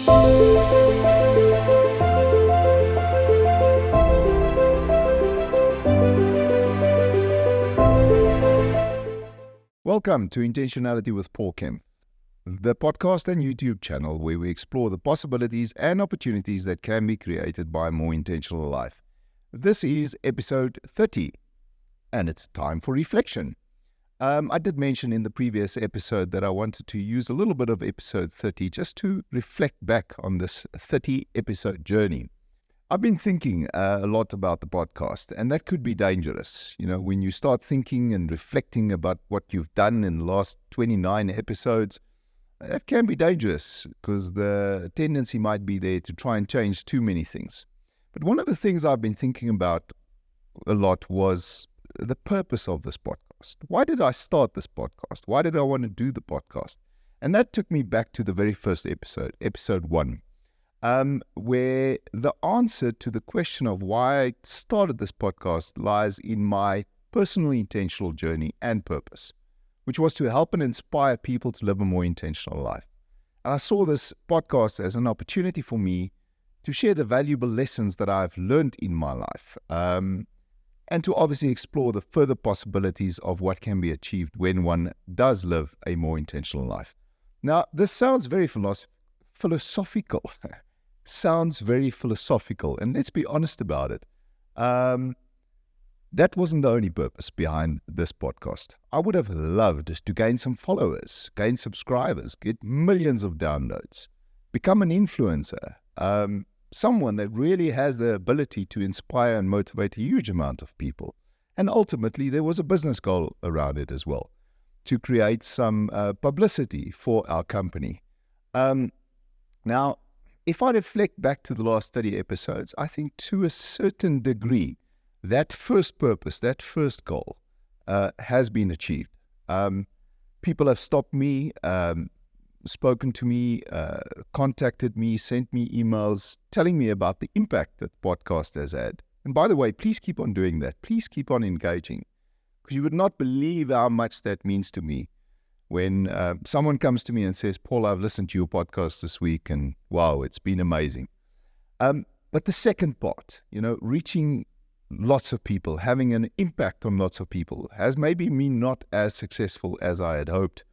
Welcome to Intentionality with Paul Kempff, the podcast and YouTube channel where we explore the possibilities and opportunities that can be created by a more intentional life. This is episode 30, and it's time for reflection. I did mention in the previous episode that I wanted to use a little bit of episode 30 just to reflect back on this 30-episode journey. I've been thinking a lot about the podcast, and that could be dangerous. You know, when you start thinking and reflecting about what you've done in the last 29 episodes, that can be dangerous because the tendency might be there to try and change too many things. But one of the things I've been thinking about a lot was the purpose of this podcast. Why did I start this podcast? Why did I want to do the podcast? And that took me back to the very first episode, episode 1. Where the answer to the question of why I started this podcast lies in my personal intentional journey and purpose, which was to help and inspire people to live a more intentional life. And I saw this podcast as an opportunity for me to share the valuable lessons that I've learned in my life, and to obviously explore the further possibilities of what can be achieved when one does live a more intentional life. Now, this sounds very philosophical. Sounds very philosophical, and let's be honest about it. That wasn't the only purpose behind this podcast. I would have loved to gain some followers, gain subscribers, get millions of downloads, become an influencer, someone that really has the ability to inspire and motivate a huge amount of people. And ultimately, there was a business goal around it as well, to create some publicity for our company. Now, if I reflect back to the last 30 episodes, I think to a certain degree, that first purpose, that first goal has been achieved. People have stopped me, spoken to me, contacted me, sent me emails, telling me about the impact that the podcast has had. And by the way, please keep on doing that. Please keep on engaging, because you would not believe how much that means to me. When someone comes to me and says, Paul, I've listened to your podcast this week and wow, it's been amazing. But the second part, reaching lots of people, having an impact on lots of people has maybe been not as successful as I had hoped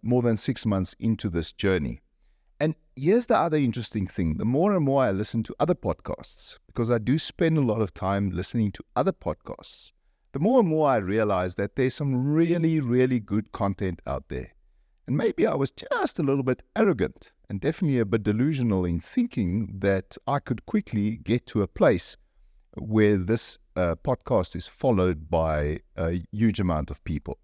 more than 6 months into this journey. And here's the other interesting thing. The more and more I listen to other podcasts, because I do spend a lot of time listening to other podcasts, the more and more I realize that there's some really, really good content out there. And maybe I was just a little bit arrogant and definitely a bit delusional in thinking that I could quickly get to a place where this podcast is followed by a huge amount of people.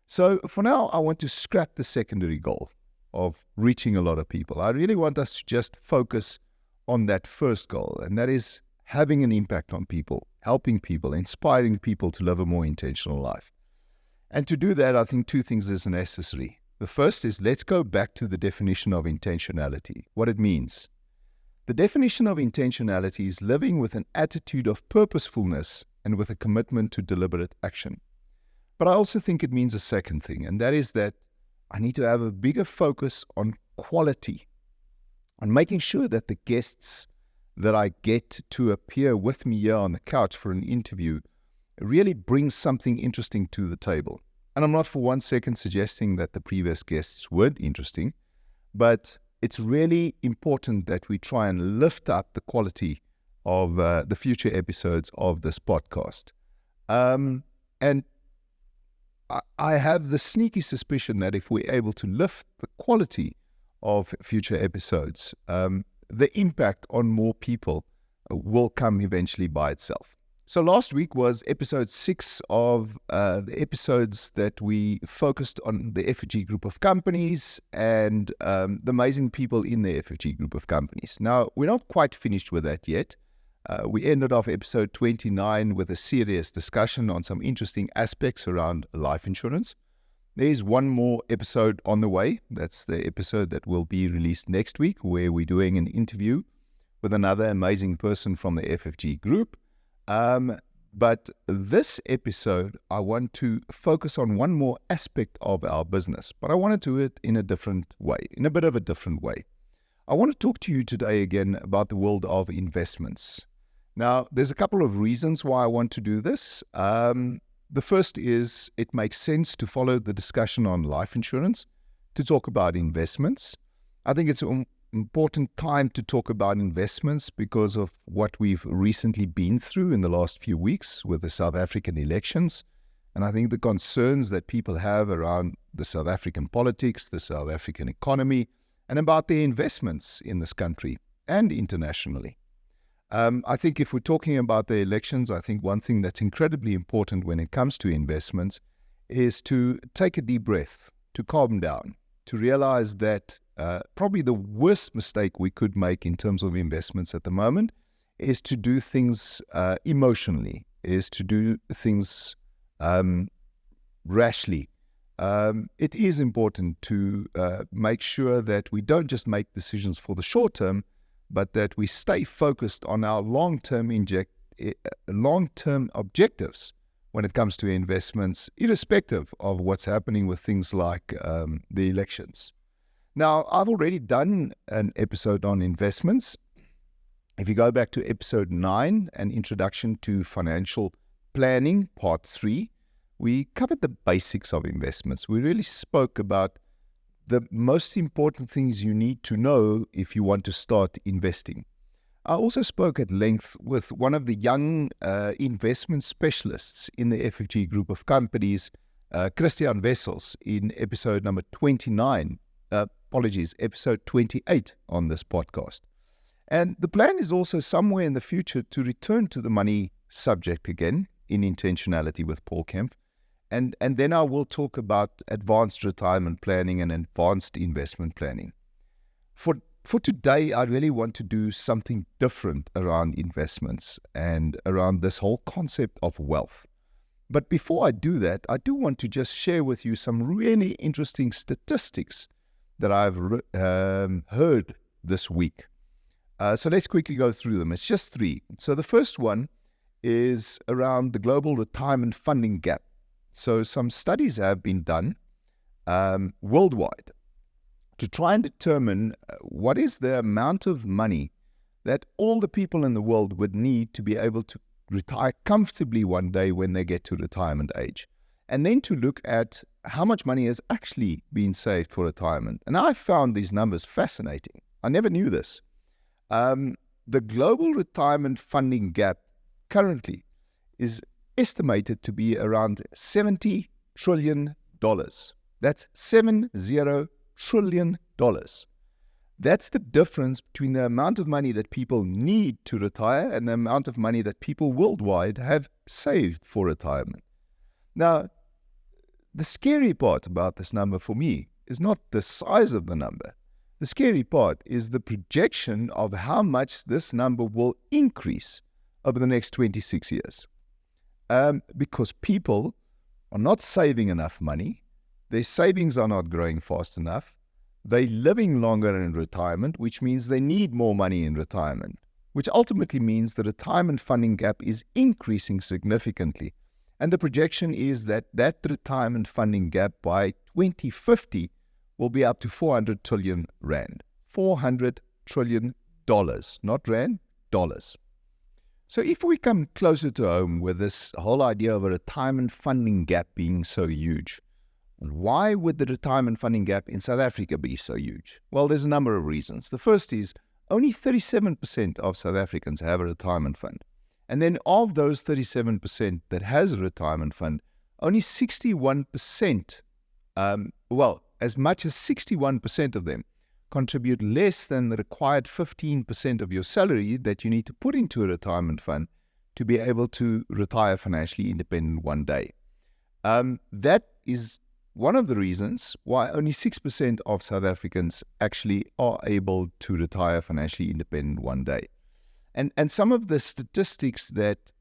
So for now, I want to scrap the secondary goal of reaching a lot of people. I really want us to just focus on that first goal, and that is having an impact on people, helping people, inspiring people to live a more intentional life. And to do that, I think two things is necessary. The first is, let's go back to the definition of intentionality, what it means. The definition of intentionality is living with an attitude of purposefulness and with a commitment to deliberate action. But I also think it means a second thing, and that is that I need to have a bigger focus on quality, on making sure that the guests that I get to appear with me here on the couch for an interview really brings something interesting to the table. And I'm not for 1 second suggesting that the previous guests weren't interesting, but it's really important that we try and lift up the quality of the future episodes of this podcast. And I have the sneaky suspicion that if we're able to lift the quality of future episodes, the impact on more people will come eventually by itself. So last week was episode 6 of the episodes that we focused on the FFG group of companies and the amazing people in the FFG group of companies. Now, we're not quite finished with that yet. We ended off episode 29 with a serious discussion on some interesting aspects around life insurance. There's one more episode on the way. That's the episode that will be released next week, where we're doing an interview with another amazing person from the FFG group. But this episode, I want to focus on one more aspect of our business, but I want to do it in a different way, in a bit of a different way. I want to talk to you today again about the world of investments. Now, there's a couple of reasons why I want to do this. The first is it makes sense to follow the discussion on life insurance to talk about investments. I think it's an important time to talk about investments because of what we've recently been through in the last few weeks with the South African elections. And I think the concerns that people have around the South African politics, the South African economy, and about their investments in this country and internationally. I think if we're talking about the elections, I think one thing that's incredibly important when it comes to investments is to take a deep breath, to calm down, to realize that probably the worst mistake we could make in terms of investments at the moment is to do things emotionally, is to do things rashly. It is important to make sure that we don't just make decisions for the short term, but that we stay focused on our long-term objectives when it comes to investments, irrespective of what's happening with things like the elections. Now, I've already done an episode on investments. If you go back to episode 9, an introduction to financial planning, part 3, we covered the basics of investments. We really spoke about the most important things you need to know if you want to start investing. I also spoke at length with one of the young investment specialists in the FFG group of companies, Christian Wessels, in episode number 29, episode 28 on this podcast. And the plan is also somewhere in the future to return to the money subject again in Intentionality with Paul Kempff. And then I will talk about advanced retirement planning and advanced investment planning. For today, I really want to do something different around investments and around this whole concept of wealth. But before I do that, I do want to just share with you some really interesting statistics that I've heard this week. So let's quickly go through them. It's just 3. So the first one is around the global retirement funding gap. So some studies have been done worldwide to try and determine what is the amount of money that all the people in the world would need to be able to retire comfortably one day when they get to retirement age. And then to look at how much money has actually been saved for retirement. And I found these numbers fascinating. I never knew this. The global retirement funding gap currently is estimated to be around $70 trillion. That's $70 trillion. That's the difference between the amount of money that people need to retire and the amount of money that people worldwide have saved for retirement. Now, the scary part about this number for me is not the size of the number. The scary part is the projection of how much this number will increase over the next 26 years. Because people are not saving enough money, their savings are not growing fast enough, they're living longer in retirement, which means they need more money in retirement, which ultimately means the retirement funding gap is increasing significantly. And the projection is that that retirement funding gap by 2050 will be up to 400 trillion rand. $400 trillion, not rand, dollars. So if we come closer to home with this whole idea of a retirement funding gap being so huge, why would the retirement funding gap in South Africa be so huge? Well, there's a number of reasons. The first is only 37% of South Africans have a retirement fund. And then of those 37% that has a retirement fund, only 61%, as much as 61% of them contribute less than the required 15% of your salary that you need to put into a retirement fund to be able to retire financially independent one day. That is one of the reasons why only 6% of South Africans actually are able to retire financially independent one day. And some of the statistics that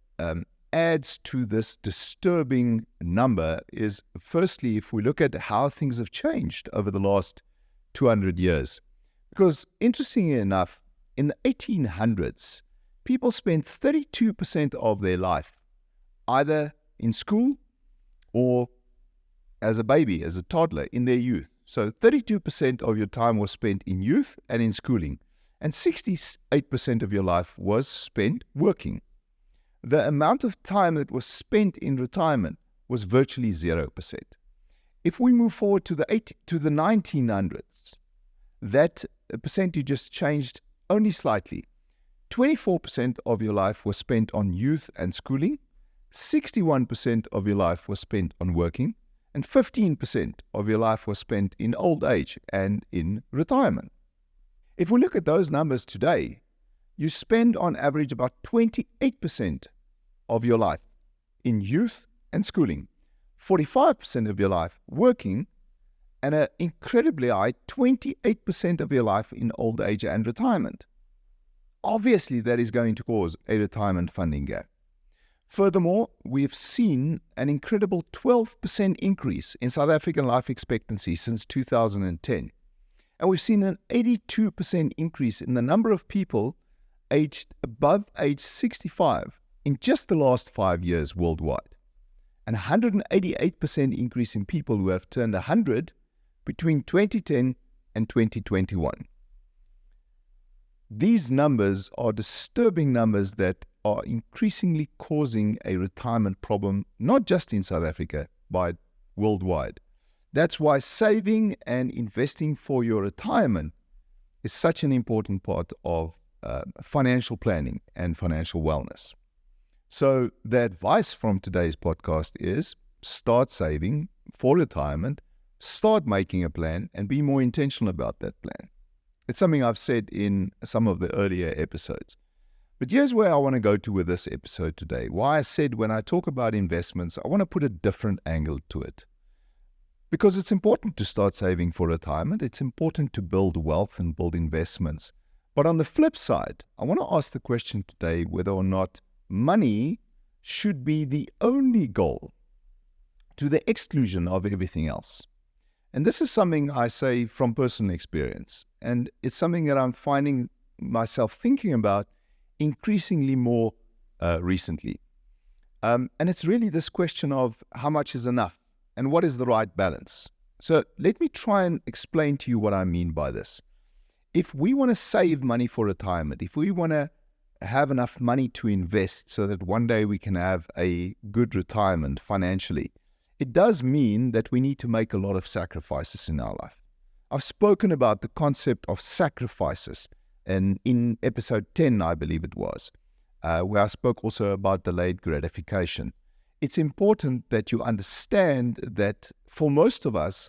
adds to this disturbing number is, firstly, if we look at how things have changed over the last 200 years. Because interestingly enough, in the 1800s, people spent 32% of their life either in school or as a baby, as a toddler, in their youth. So 32% of your time was spent in youth and in schooling, and 68% of your life was spent working. The amount of time that was spent in retirement was virtually 0%. If we move forward to the 1900s, that percentage just changed only slightly. 24% of your life was spent on youth and schooling, 61% of your life was spent on working, and 15% of your life was spent in old age and in retirement. If we look at those numbers today, you spend on average about 28% of your life in youth and schooling, 45% of your life working, and an incredibly high 28% of your life in old age and retirement. Obviously, that is going to cause a retirement funding gap. Furthermore, we've seen an incredible 12% increase in South African life expectancy since 2010. And we've seen an 82% increase in the number of people aged above age 65 in just the last 5 years worldwide. And 188% increase in people who have turned 100 between 2010 and 2021. These numbers are disturbing numbers that are increasingly causing a retirement problem, not just in South Africa, but worldwide. That's why saving and investing for your retirement is such an important part of financial planning and financial wellness. So the advice from today's podcast is start saving for retirement, start making a plan, and be more intentional about that plan. It's something I've said in some of the earlier episodes. But here's where I want to go to with this episode today. Why I said when I talk about investments, I want to put a different angle to it. Because it's important to start saving for retirement. It's important to build wealth and build investments. But on the flip side, I want to ask the question today whether or not money should be the only goal to the exclusion of everything else. And this is something I say from personal experience. And it's something that I'm finding myself thinking about increasingly more recently. And it's really this question of how much is enough and what is the right balance. So let me try and explain to you what I mean by this. If we want to save money for retirement, if we want to have enough money to invest so that one day we can have a good retirement financially, it does mean that we need to make a lot of sacrifices in our life. I've spoken about the concept of sacrifices and in episode 10, I believe it was, where I spoke also about delayed gratification. It's important that you understand that for most of us,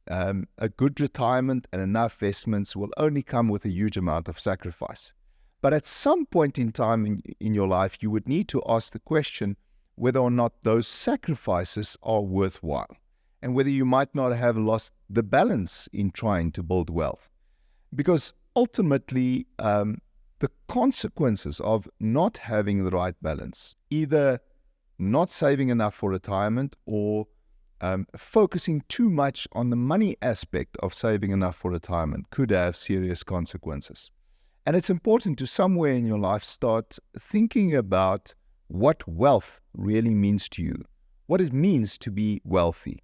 a good retirement and enough investments will only come with a huge amount of sacrifice. But at some point in time in your life, you would need to ask the question whether or not those sacrifices are worthwhile and whether you might not have lost the balance in trying to build wealth. Because ultimately, the consequences of not having the right balance, either not saving enough for retirement or focusing too much on the money aspect of saving enough for retirement, could have serious consequences. And it's important to somewhere in your life start thinking about what wealth really means to you, what it means to be wealthy.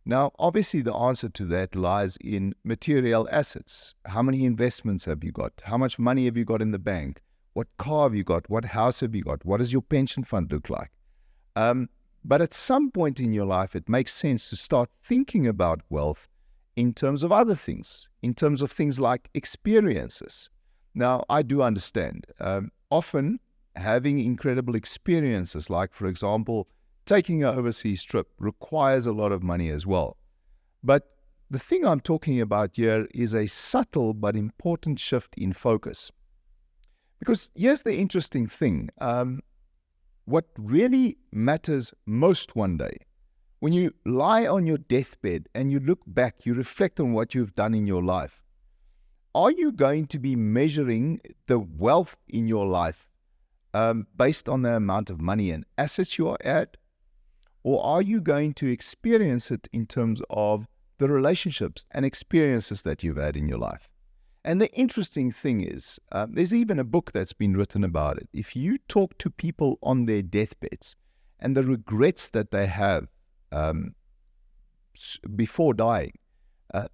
Now, obviously, the answer to that lies in material assets. How many investments have you got? How much money have you got in the bank? What car have you got? What house have you got? What does your pension fund look like? But at some point in your life, it makes sense to start thinking about wealth in terms of other things, in terms of things like experiences. Now, I do understand. Often, having incredible experiences, like, for example, taking an overseas trip, requires a lot of money as well. But the thing I'm talking about here is a subtle but important shift in focus. Because here's the interesting thing. What really matters most one day, when you lie on your deathbed and you look back, you reflect on what you've done in your life, are you going to be measuring the wealth in your life based on the amount of money and assets you are at? Or are you going to experience it in terms of the relationships and experiences that you've had in your life? And the interesting thing is, there's even a book that's been written about it. If you talk to people on their deathbeds and the regrets that they have before dying,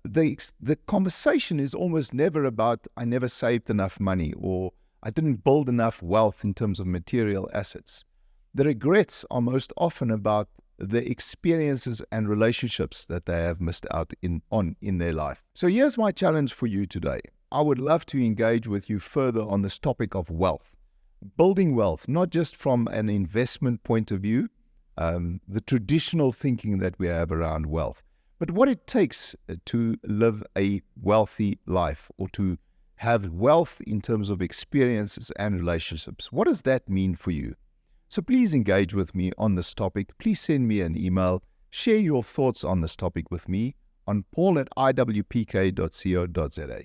the conversation is almost never about, I never saved enough money, or I didn't build enough wealth in terms of material assets. The regrets are most often about the experiences and relationships that they have missed out on in their life. So here's my challenge for you today. I would love to engage with you further on this topic of wealth. Building wealth, not just from an investment point of view, the traditional thinking that we have around wealth, but what it takes to live a wealthy life, or to have wealth in terms of experiences and relationships. What does that mean for you? So please engage with me on this topic. Please send me an email. Share your thoughts on this topic with me on paul@iwpk.co.za.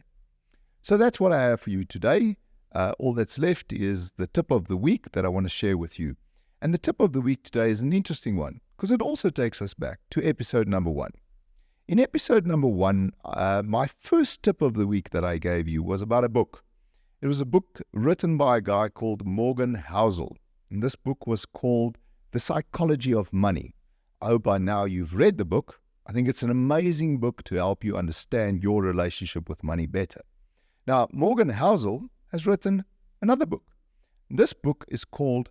So that's what I have for you today. All that's left is the tip of the week that I want to share with you. And the tip of the week today is an interesting one, because it also takes us back to episode number 1. In episode number 1, my first tip of the week that I gave you was about a book. It was a book written by a guy called Morgan Housel. And this book was called The Psychology of Money. I hope by now you've read the book. I think it's an amazing book to help you understand your relationship with money better. Now, Morgan Housel has written another book. This book is called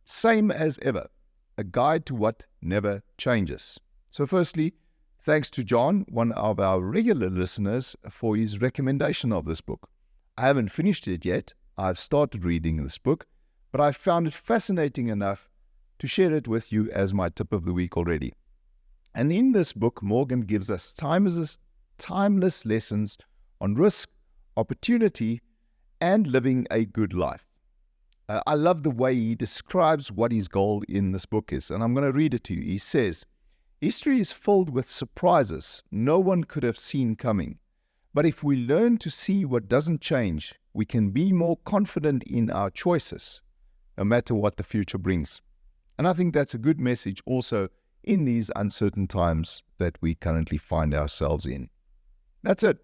Same as Ever, A Guide to What Never Changes. So firstly, thanks to John, one of our regular listeners, for his recommendation of this book. I haven't finished it yet. I've started reading this book, but I found it fascinating enough to share it with you as my tip of the week already. And in this book, Morgan gives us timeless lessons on risk, opportunity, and living a good life. I love the way he describes what his goal in this book is, and I'm going to read it to you. He says, "History is filled with surprises no one could have seen coming. But if we learn to see what doesn't change, we can be more confident in our choices, no matter what the future brings." And I think that's a good message also in these uncertain times that we currently find ourselves in. That's it.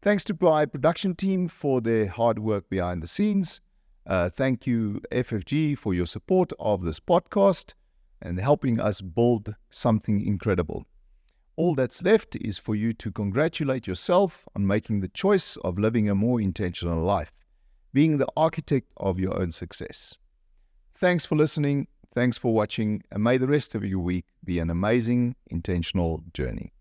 Thanks to my production team for their hard work behind the scenes. Thank you, FFG, for your support of this podcast and helping us build something incredible. All that's left is for you to congratulate yourself on making the choice of living a more intentional life, being the architect of your own success. Thanks for listening. Thanks for watching. And may the rest of your week be an amazing, intentional journey.